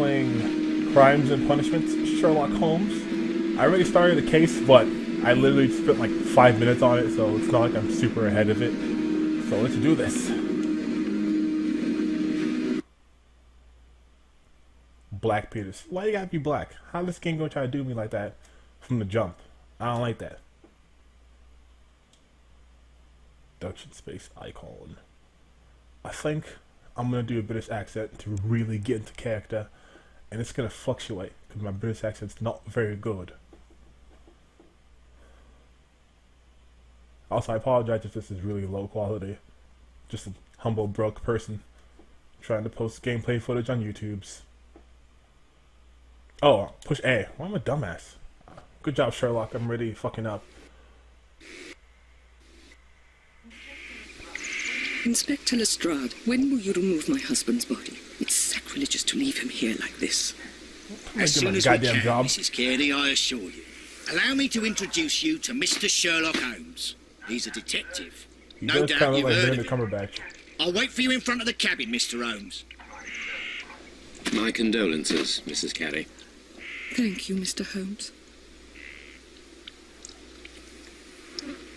playing Crimes and Punishments, Sherlock Holmes. I already started the case, but I literally spent like 5 minutes on it, so it's not like I'm super ahead of it. So let's do this. Black Peters. Why you gotta be black? How this game gonna try to do me like that from the jump? I don't like that. Dutch space icon. I think I'm gonna do a British accent to really get into character, and it's gonna fluctuate because my British accent's not very good. Also, I apologize if this is really low quality. Just a humble, broke person trying to post gameplay footage on YouTube's. Oh, push A. Why am I a dumbass? Good job, Sherlock. I'm really fucking up. Inspector Lestrade, when will you remove my husband's body? It's sacrilegious to leave him here like this. As soon as we can, Mrs. Carey, I assure you. Allow me to introduce you to Mr. Sherlock Holmes. He's a detective. No doubt you've heard of him. I'll wait for you in front of the cabin, Mr. Holmes. My condolences, Mrs. Carey. Thank you, Mr. Holmes.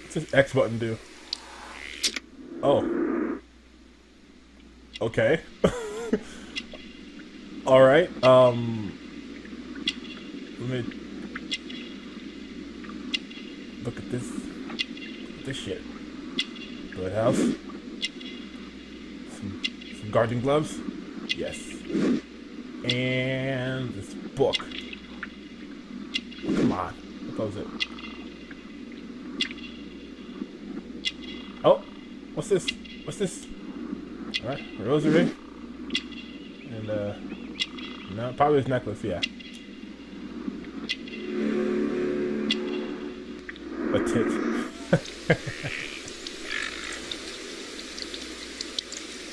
What's this X button do? Oh. Okay. Alright, let me look at this. This shit. Birdhouse. Some gardening gloves. Yes. And this book. Come on. What close it? Oh! What's this? What's this? Alright, rosary. And no, probably his necklace, yeah. A tit.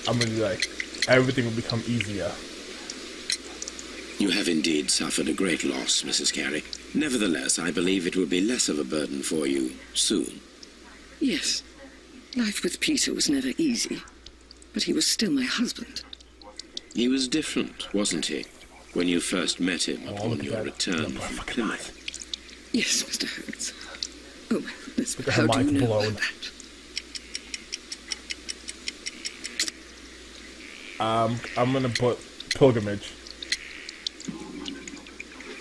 I'm gonna be like, everything will become easier. You have indeed suffered a great loss, Mrs. Carey. Nevertheless, I believe it will be less of a burden for you soon. Yes. Life with Peter was never easy, but he was still my husband. He was different, wasn't he, when you first met him upon your return from Plymouth? Yes, Mr. Holmes. Oh my goodness, Look at how her do you mind know blown. about that? I'm gonna put pilgrimage.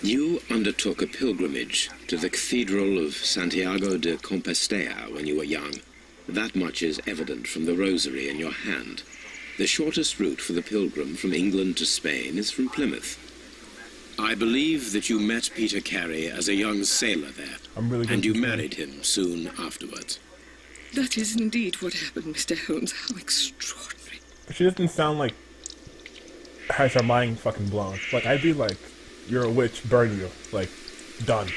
You undertook a pilgrimage to the Cathedral of Santiago de Compostela when you were young. That much is evident from the rosary in your hand. The shortest route for the pilgrim from England to Spain is from Plymouth. I believe that you met Peter Carey as a young sailor there, and you married him soon afterwards. That is indeed what happened, Mr. Holmes. How extraordinary. She doesn't sound like has her mind fucking blown. Like, I'd be like, you're a witch, burn you. Like, done.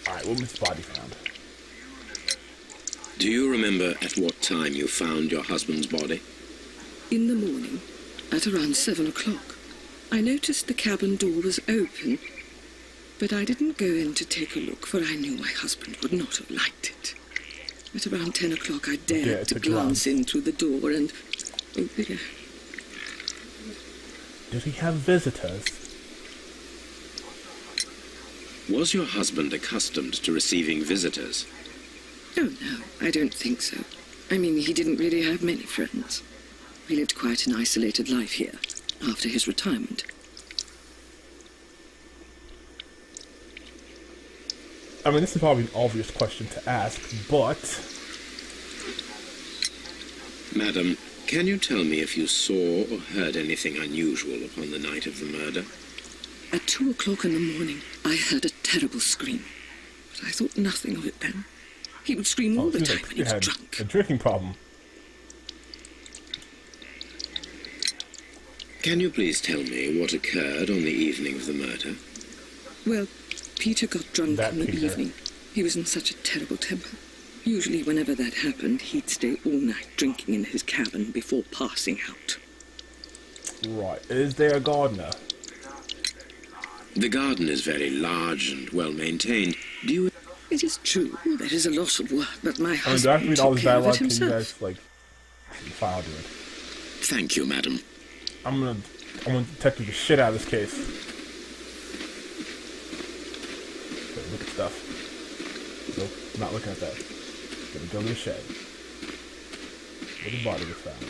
Alright, what was this body found? Do you remember at what time you found your husband's body? In the morning, at around 7 o'clock, I noticed the cabin door was open, but I didn't go in to take a look, for I knew my husband would not have liked it. At around 10 o'clock, I dared to glance in through the door and... oh dear. Did he have visitors? Was your husband accustomed to receiving visitors? Oh, no, I don't think so. I mean, he didn't really have many friends. He lived quite an isolated life here, after his retirement. I mean, this is probably an obvious question to ask, but... Madam, can you tell me if you saw or heard anything unusual upon the night of the murder? At 2 o'clock in the morning, I heard a terrible scream, but I thought nothing of it then. He would scream all the time when he was drunk. A drinking problem. Can you please tell me what occurred on the evening of the murder? Well, Peter got drunk in the evening. He was in such a terrible temper. Usually whenever that happened, he'd stay all night drinking in his cabin before passing out. Right. Is there a gardener? The garden is very large and well maintained. Do you... It is true. There is a lot of work, but my husband do I have to read all this took care of dialogue? it Can you himself. guys, like, file to it? Thank you, madam. I'm gonna detective the shit out of this case. Okay, look at stuff. Nope, not looking at that. Gonna go to the shed. Where the body was found.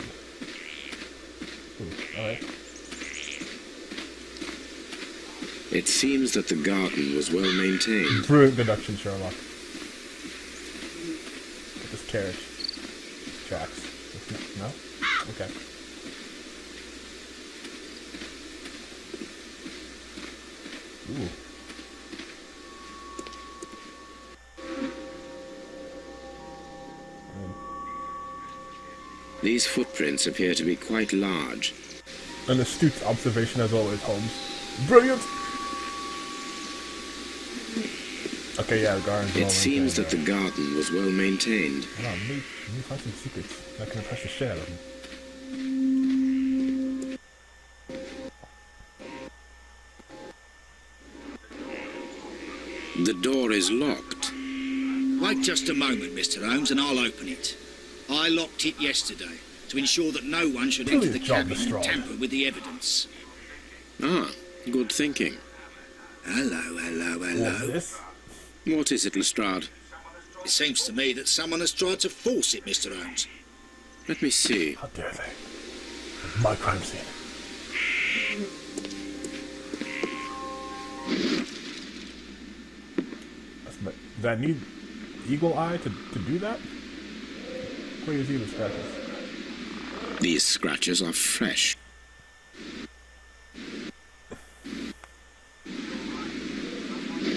Ooh, alright. It seems that the garden was well maintained. Brilliant deduction, Sherlock. Get this carriage. Tracks. No? Okay. Ooh. These footprints appear to be quite large. An astute observation as always, Holmes. Brilliant! Okay, yeah, the garden's It seems that the garden was well maintained. Hold on, let me find some secrets that can impress the shit out of him. The door is locked. Wait just a moment, Mr. Holmes, and I'll open it. I locked it yesterday to ensure that no one should enter the cabin and tamper with the evidence. Ah, good thinking. Hello, hello, hello. What's this? What is it, Lestrade? It seems to me that someone has tried to force it, Mr. Holmes. Let me see. How dare they? It's my crime scene. Do I need eagle eye to do that? Where is he scratches? These scratches are fresh.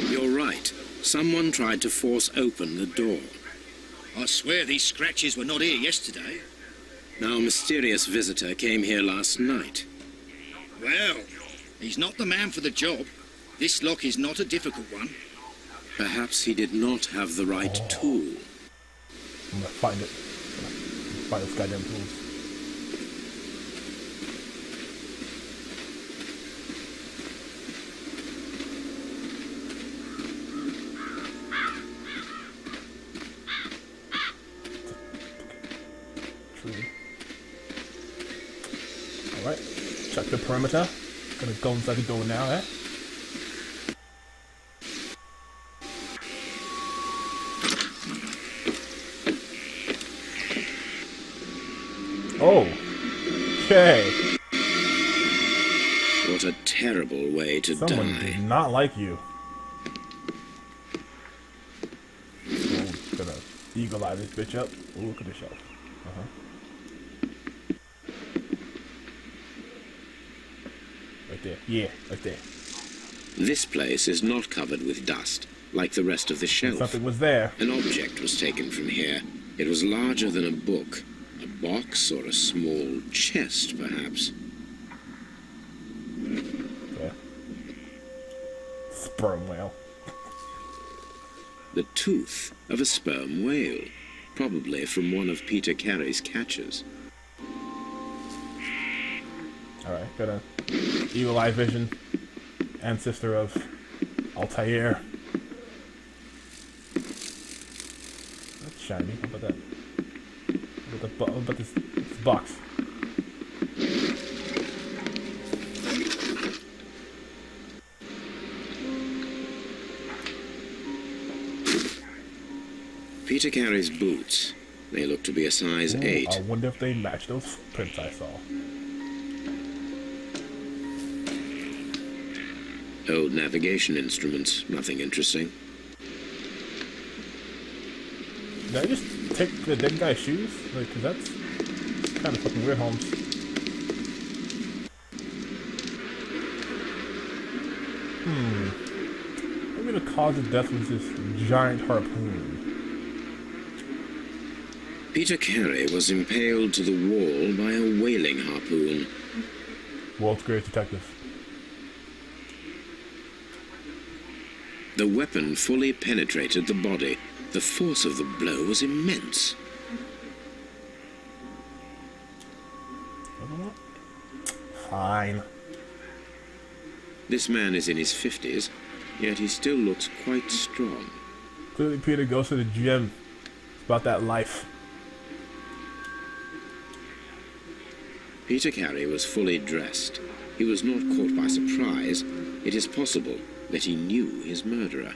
You're right. Someone tried to force open the door. I swear these scratches were not here yesterday. Our mysterious visitor came here last night. Well, he's not the man for the job. This lock is not a difficult one. Perhaps he did not have the right tool. I'm gonna find it. Find this goddamn tools. Alright, check the perimeter. Gonna go inside the door now, eh? Oh, okay. What a terrible way to Someone die. did not like you. Oh, gonna eagle eye this bitch up. Oh, look at the shelf. Right there. Yeah, right there. This place is not covered with dust, like the rest of the shelf. Something was there. An object was taken from here. It was larger than a book. A box or a small chest, perhaps. Yeah. Sperm whale. The tooth of a sperm whale, probably from one of Peter Carey's catches. Alright, got a eagle eye vision. Ancestor of Altair. That's shiny. How about that? What about this box? Peter Carey's boots. They look to be a size 8. I wonder if they match those footprints I saw. Old navigation instruments. Nothing interesting. Did I just take the dead guy's shoes? Like, cause that's kind of fucking weird, Holmes. Maybe the cause of death was this giant harpoon. Peter Carey was impaled to the wall by a whaling harpoon. World's greatest detective. The weapon fully penetrated the body. The force of the blow was immense. Fine. This man is in his 50s, yet he still looks quite strong. Clearly Peter goes to the gym. It's about that life. Peter Carey was fully dressed. He was not caught by surprise. It is possible that he knew his murderer.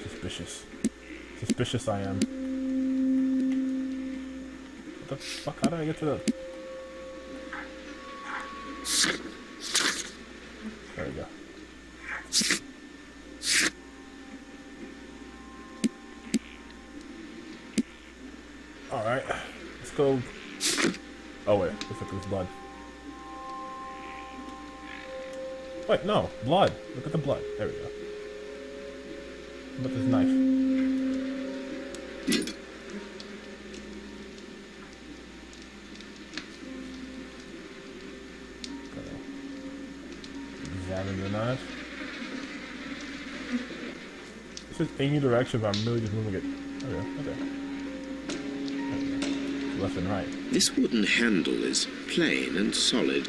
Suspicious. Suspicious I am. What the fuck? How did I get to the... There we go. Alright. Let's go... Oh wait, looks like there's blood. Wait, no. Blood. Look at the blood. There we go. What about this knife? Examine the knife. This is any direction, but I'm really just moving it. Okay. Left and right. This wooden handle is plain and solid.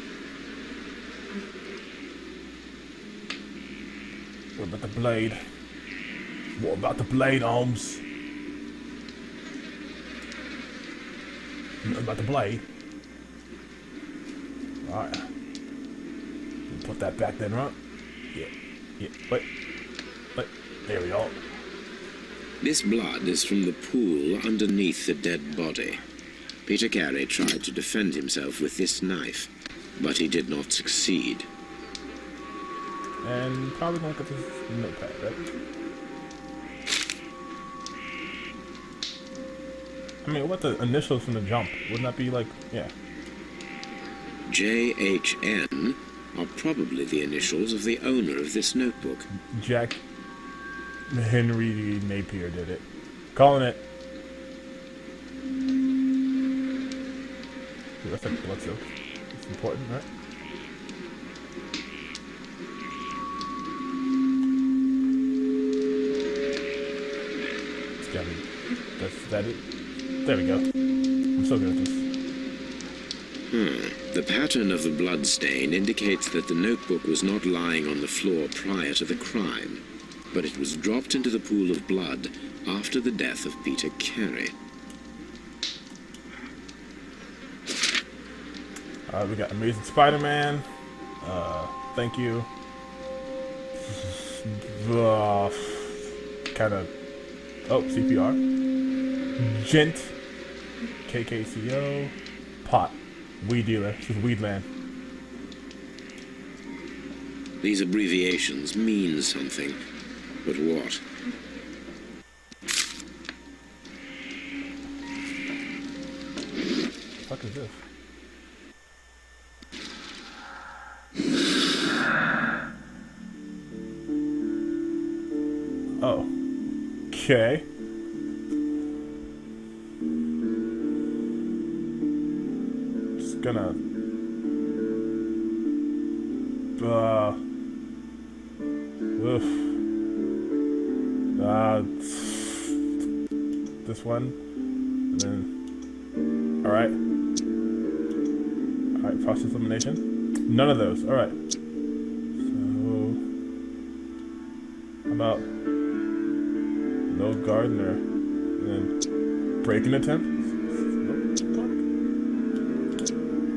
What about the blade? What about the blade, Holmes? What about the blade? Alright. Put that back then, right? Yeah. Wait. There we go. This blood is from the pool underneath the dead body. Peter Carey tried to defend himself with this knife, but he did not succeed. And probably gonna look at this notepad, right? I mean, what the initials from the jump? Wouldn't that be like, yeah. JHN are probably the initials of the owner of this notebook. Jack Henry Napier did it. Calling it. Ooh, that's like blood soap. It's important, right? It's gotta be. That's that it. There we go. I'm so good at this. The pattern of the blood stain indicates that the notebook was not lying on the floor prior to the crime, but it was dropped into the pool of blood after the death of Peter Carey. We got Amazing Spider-Man. Thank you. Kind of. Oh, CPR. Gent. KKCO. Pot. Weed dealer. This is Weedland. These abbreviations mean something, but what? What the fuck is this? Oh. Okay. Just gonna... Oof. This one. And then... Alright. Alright, process elimination. None of those. Alright. So... How about... No gardener. And then... Breaking attempt?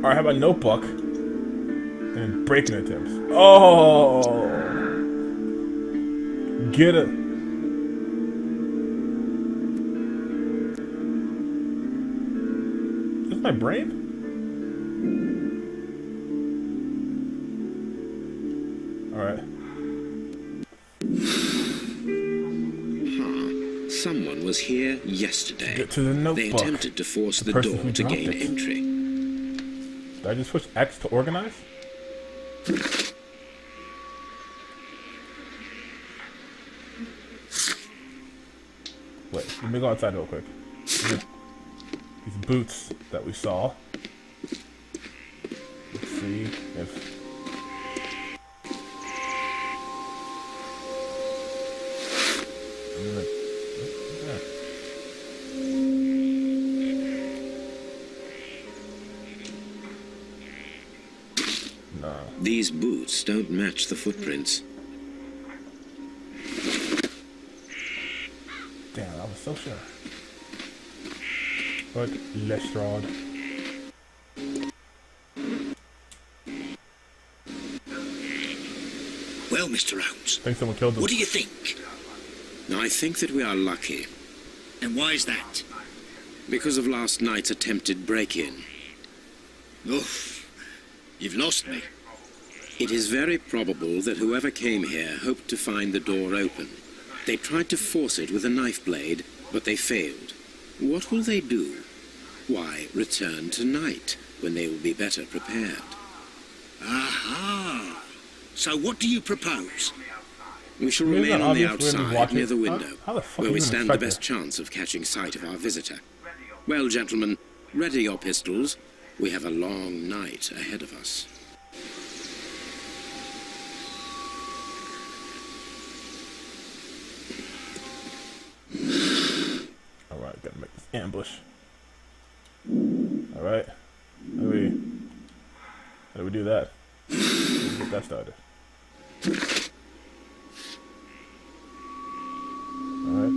Alright, how about notebook? And breaking attempts. Oh! Get it. Is this my brain? Alright. Someone was here yesterday. Get to the notebook. They attempted to force the door to gain entry. Did I just push X to organize? Wait, let me go outside real quick. These boots that we saw. Let's see if... These boots don't match the footprints. so sure. But Lestrade. Well, Mr. Holmes, I think someone killed him. what do you think? I think that we are lucky. And why is that? Because of last night's attempted break-in. Oof, you've lost me. It is very probable that whoever came here hoped to find the door open. They tried to force it with a knife blade, but they failed. What will they do? Why, return tonight, when they will be better prepared. Aha! So what do you propose? We shall Isn't remain that on the obvious when outside, near the How window, the fuck where are we you gonna stand the expect best that? chance of catching sight of our visitor. Well, gentlemen, ready your pistols. We have a long night ahead of us. Alright, gotta make this ambush. Alright. How do we do that? Let's get that started. Alright.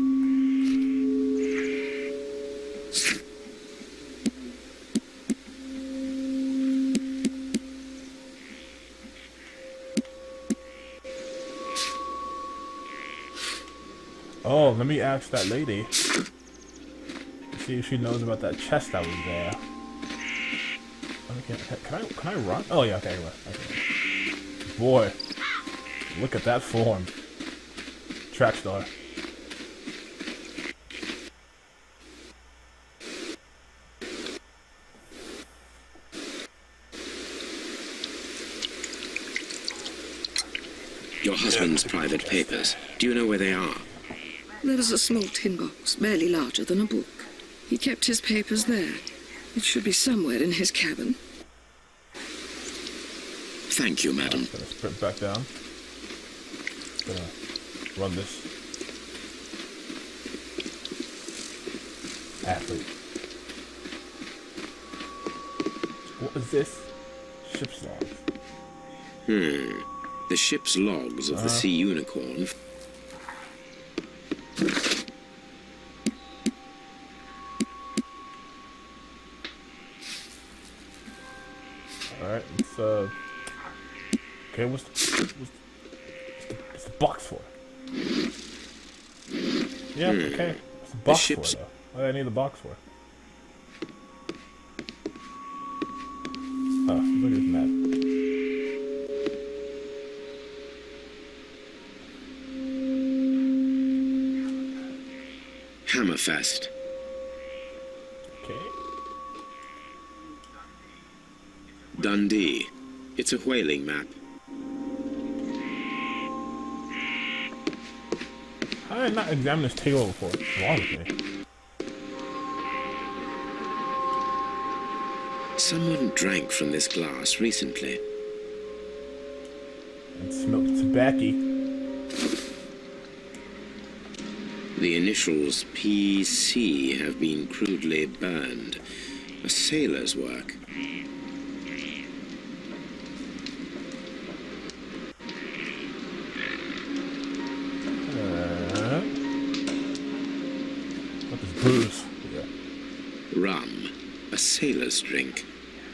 Oh, let me ask that lady. See if she knows about that chest that was there. Okay, can I run? Oh yeah, okay, okay. Boy, look at that form. Track star. Your husband's private papers. Do you know where they are? There was a small tin box, barely larger than a book. He kept his papers there. It should be somewhere in his cabin. Thank you, madam. I'm gonna sprint back down. Gonna run this. Athlete. What is this? Ship's logs. The ship's logs of the Sea Unicorn. Alright, it's okay, what's the box for? Yeah, okay. What's the box ship's- for though? What do I need the box for? Oh, look at this map. Hammerfest. Okay. Dundee. It's a whaling map. How did I not examine this table before? What's wrong with me? Someone drank from this glass recently. And smoked tobacco. The initials PC have been crudely burned. A sailor's work. What is booze? Yeah. Rum. A sailor's drink.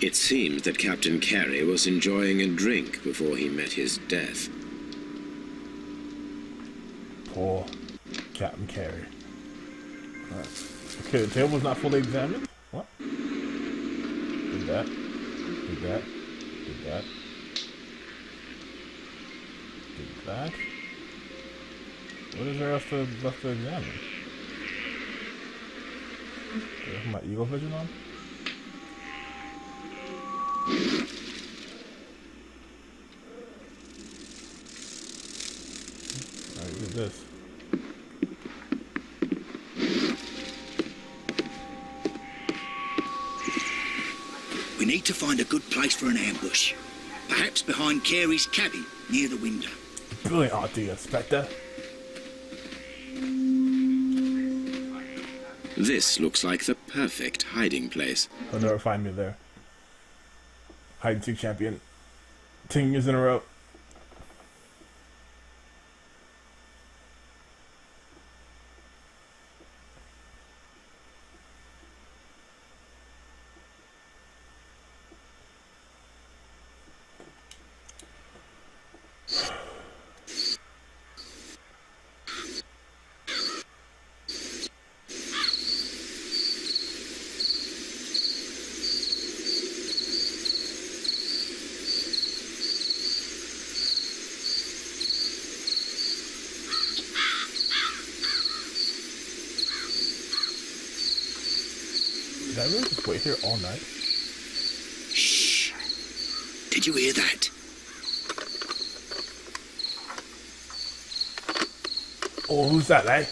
It seems that Captain Carey was enjoying a drink before he met his death. Poor Captain Carey. Alright. Okay, the table's not fully examined? What? Did that. Did that. Did that. Did that. What is there else left to examine? Do I have my eagle vision on? Alright, look at this. We need to find a good place for an ambush. Perhaps behind Carey's cabin, near the window. Brilliant idea, Spectre. This looks like the perfect hiding place. He'll never find me there. Hide and seek champion. 10 years in a row. I really just wait here all night? Shh. Did you hear that? Oh, who's that, eh?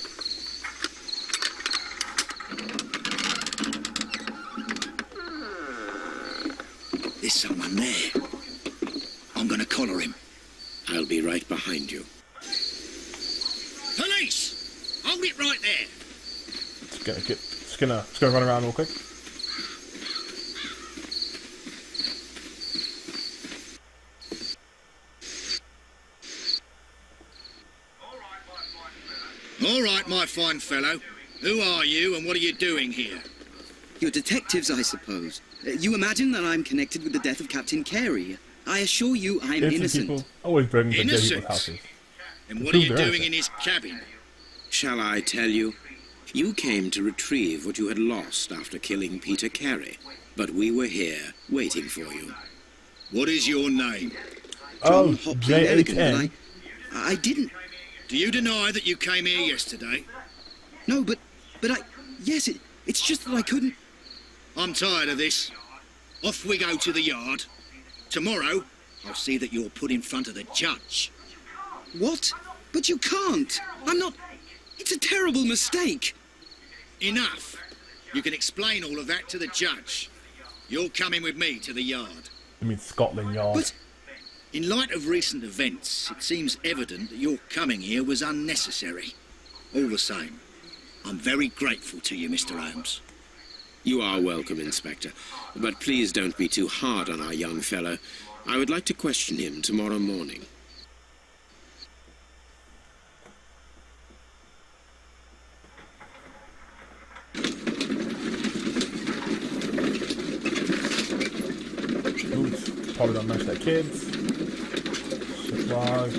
There's someone there. I'm gonna collar him. I'll be right behind you. Police! Hold it right there. Just gonna run around real quick. All right, my fine fellow. Who are you and what are you doing here? You're detectives, I suppose. You imagine that I'm connected with the death of Captain Carey. I assure you I'm innocent. People always bring the dead Innocent? people's houses. And what are you doing in his cabin? Shall I tell you? You came to retrieve what you had lost after killing Peter Carey, but we were here waiting for you. What is your name? Oh, Hopkins JHN. Elegant, but I didn't. Do you deny that you came here yesterday? No, but yes, it's just that I couldn't. I'm tired of this. Off we go to the yard. Tomorrow, I'll see that you're put in front of the judge. What? But you can't. I'm not. It's a terrible mistake. Enough. You can explain all of that to the judge. You're coming with me to the yard. I mean Scotland Yard. But In light of recent events, it seems evident that your coming here was unnecessary. All the same, I'm very grateful to you, Mr. Holmes. You are welcome, Inspector, but please don't be too hard on our young fellow. I would like to question him tomorrow morning. Boots. Probably don't match their kids. Supplies.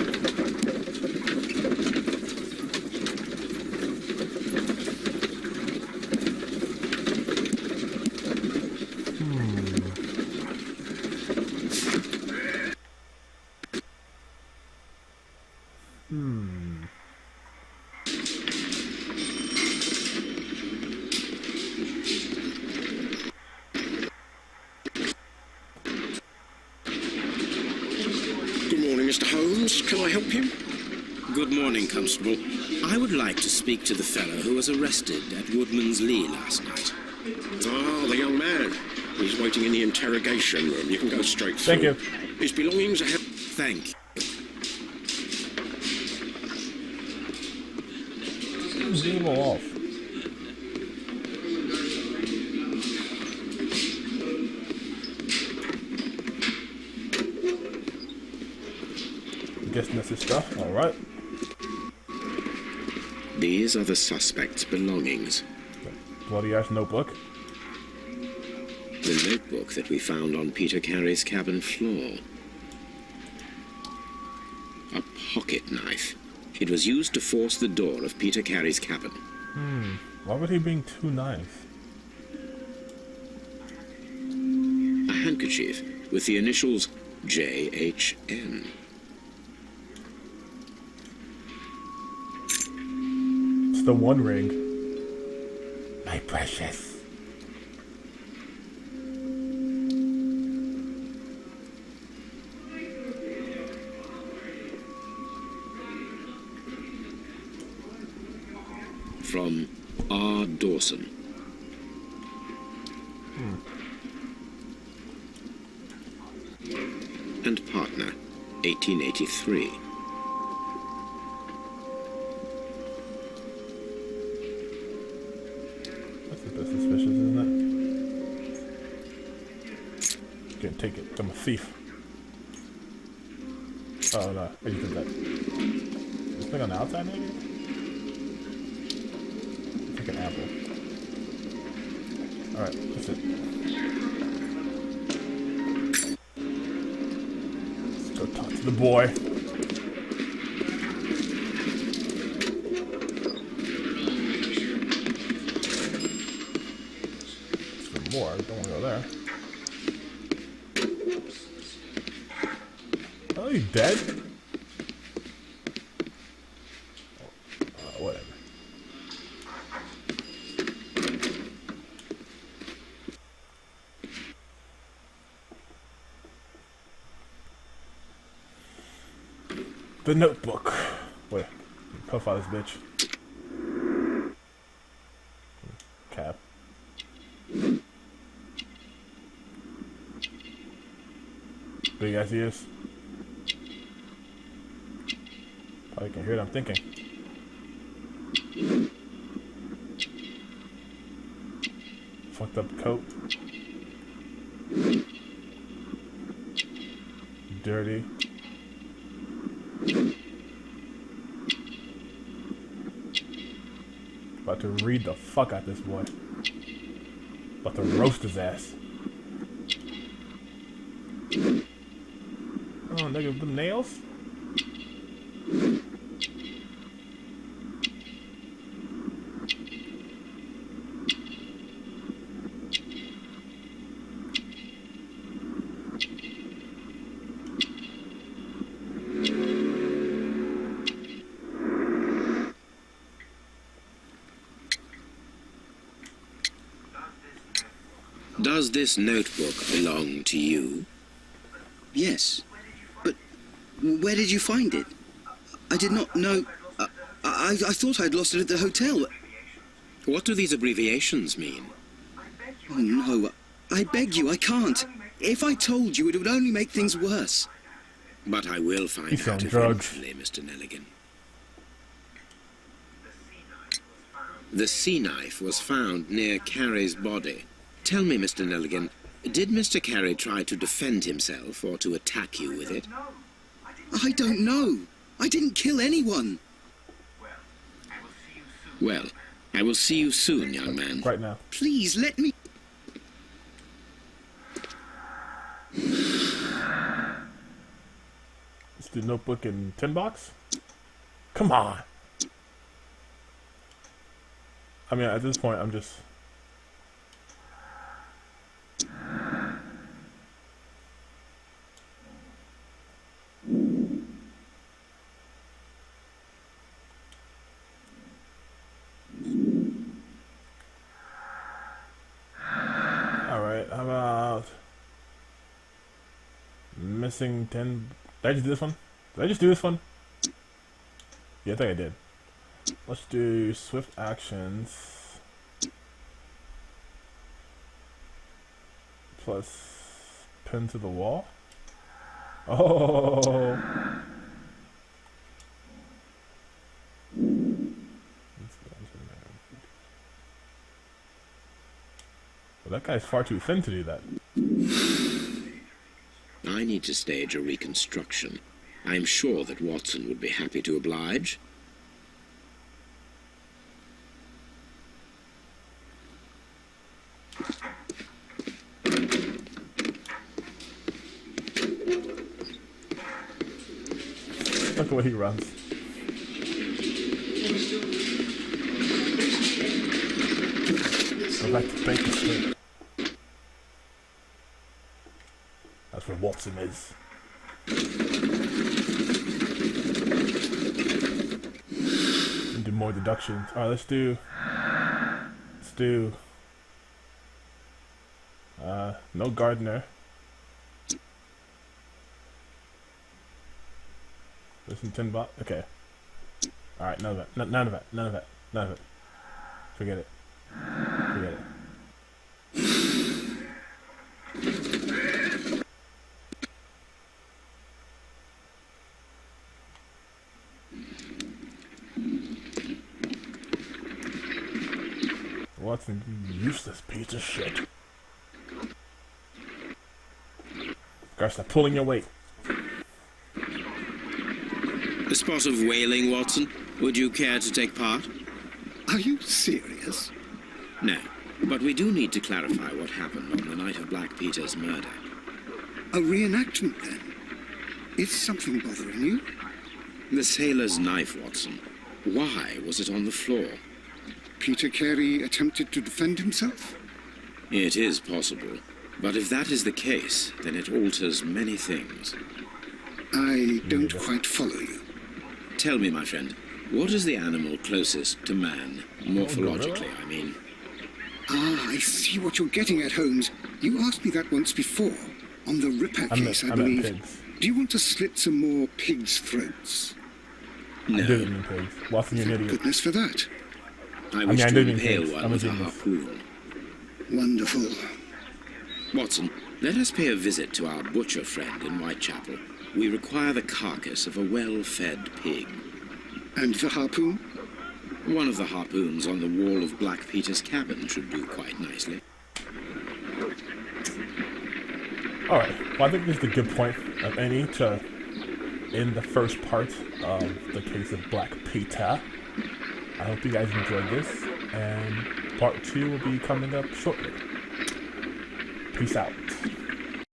Good morning, Mr. Holmes. Can I help you? Good morning, Constable. I would like to speak to the fellow who was arrested at Woodman's Lee last night. Ah, the young man. He's waiting in the interrogation room. You can go straight through. Thank you. His belongings are... Thank you. Zero off. I'm guessing that's his stuff. Alright. These are the suspect's belongings. Bloody ass notebook. The notebook that we found on Peter Carey's cabin floor. A pocket knife. It was used to force the door of Peter Carey's cabin. Why would he bring two knives? A handkerchief with the initials JHN. It's the One Ring. My precious. From R. Dawson. And partner, 1883. That's a bit suspicious, isn't it? Can't take it. I'm a thief. Oh no, I just did that. This thing on the outside, maybe? Take an apple. Alright, that's it. Let's go talk to the boy. There's more, I don't want to go there. Oh, he's dead? Whatever. The Notebook. Wait, profile this bitch. Cap. Big ass ears. Probably can hear what I'm thinking. Fucked up coat. Dirty. About to read the fuck out this boy. About to roast his ass. Oh, nigga, with the nails? Does this notebook belong to you? Yes. But where did you find it? I did not know... I thought I'd lost it at the hotel. What do these abbreviations mean? Oh, no. I beg you, I can't. If I told you, it would only make things worse. But I will find He's out on drugs. eventually, Mr. Nelligan. The sea knife was found near Carey's body. Tell me, Mr. Nelligan, did Mr. Carey try to defend himself or to attack you with it? I don't know. I didn't kill anyone. Well, I will see you soon, young man. Right now. Please, let me... Let's do Notebook and tin box. Come on. I mean, at this point, I'm just... Alright, how about... Missing 10... Did I just do this one? Did I just do this one? Yeah, I think I did. Let's do swift actions. Plus pin to the wall. Oh! Well, that guy's far too thin to do that. I need to stage a reconstruction. I'm sure that Watson would be happy to oblige. Look at the way he runs. Go back to Baker Street. That's where Watson is. And do more deductions. Alright, let's do no gardener. Listen, 10 baht. Okay. Alright, none of it. None of it. None of it. None of it. Forget it. Forget it. Watson, you useless piece of shit. Gotta stop pulling your weight. A spot of whaling, Watson. Would you care to take part? Are you serious? No, but we do need to clarify what happened on the night of Black Peter's murder. A reenactment, then? Is something bothering you? The sailor's knife, Watson. Why was it on the floor? Peter Carey attempted to defend himself? It is possible. But if that is the case, then it alters many things. I don't quite follow you. Tell me, my friend, what is the animal closest to man? Morphologically, I mean. Ah, I see what you're getting at, Holmes. You asked me that once before. On the Ripper case, I believe. Do you want to slit some more pigs' throats? No. I didn't mean pigs. Watson, you're an idiot. Goodness for that. I wish I to didn't mean impale pigs. one I'm a with a genius. harpoon. Wonderful. Watson, let us pay a visit to our butcher friend in Whitechapel. We require the carcass of a well-fed pig. And the harpoon? One of the harpoons on the wall of Black Peter's cabin should do quite nicely. Alright, well I think this is a good point of any to end the first part of the case of Black Peter. I hope you guys enjoyed this, and part 2 will be coming up shortly. Peace out.